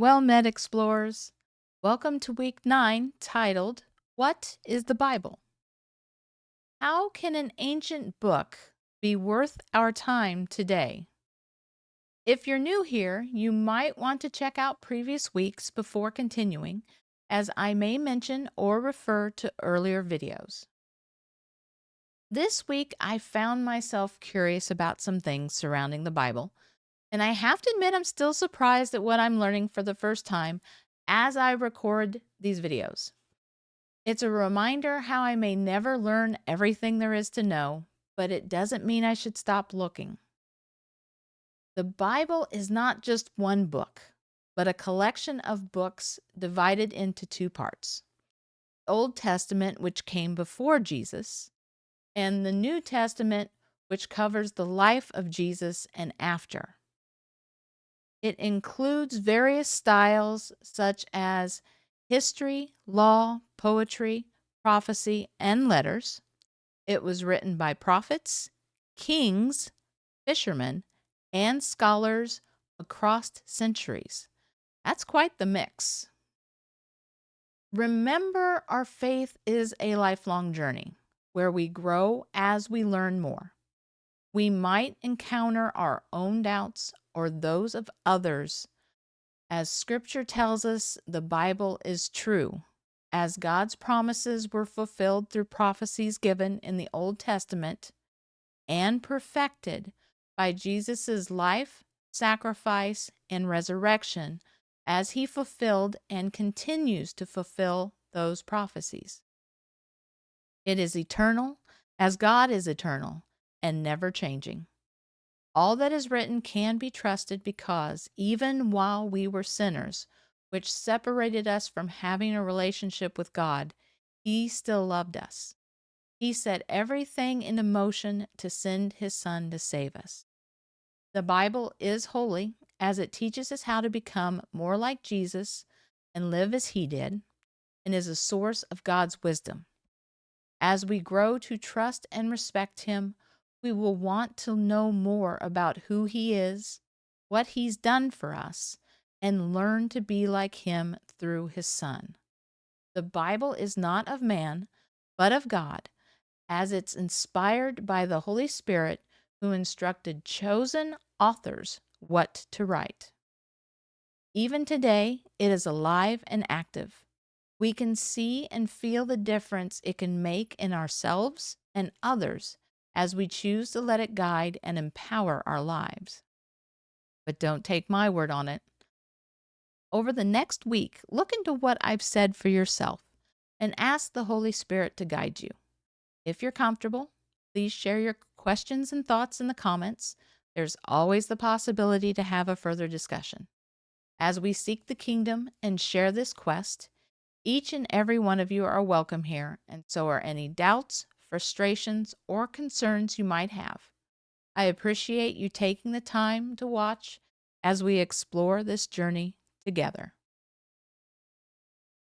Well met, explorers. Welcome to week 9, titled, What is the Bible? How can an ancient book be worth our time today? If you're new here, you might want to check out previous weeks before continuing, as I may mention or refer to earlier videos. This week, I found myself curious about some things surrounding the Bible, and I have to admit I'm still surprised at what I'm learning for the first time as I record these videos. It's a reminder how I may never learn everything there is to know, but it doesn't mean I should stop looking. The Bible is not just one book, but a collection of books divided into two parts: the Old Testament, which came before Jesus, and the New Testament, which covers the life of Jesus and after. It includes various styles such as history, law, poetry, prophecy, and letters. It was written by prophets, kings, fishermen, and scholars across centuries. That's quite the mix. Remember, our faith is a lifelong journey where we grow as we learn more. We might encounter our own doubts or those of others. As Scripture tells us, the Bible is true, as God's promises were fulfilled through prophecies given in the Old Testament and perfected by Jesus' life, sacrifice, and resurrection, as he fulfilled and continues to fulfill those prophecies. It is eternal, as God is eternal and never changing. All that is written can be trusted because, even while we were sinners, which separated us from having a relationship with God, he still loved us. He set everything into motion to send his Son to save us. The Bible is holy, as it teaches us how to become more like Jesus and live as he did, and is a source of God's wisdom. As we grow to trust and respect him, we will want to know more about who he is, what he's done for us, and learn to be like him through his Son. The Bible is not of man, but of God, as it's inspired by the Holy Spirit, who instructed chosen authors what to write. Even today, it is alive and active. We can see and feel the difference it can make in ourselves and others as we choose to let it guide and empower our lives. But don't take my word on it. Over the next week, look into what I've said for yourself and ask the Holy Spirit to guide you. If you're comfortable, please share your questions and thoughts in the comments. There's always the possibility to have a further discussion. As we seek the kingdom and share this quest, each and every one of you are welcome here, and so are any doubts, frustrations, or concerns you might have. I appreciate you taking the time to watch as we explore this journey together.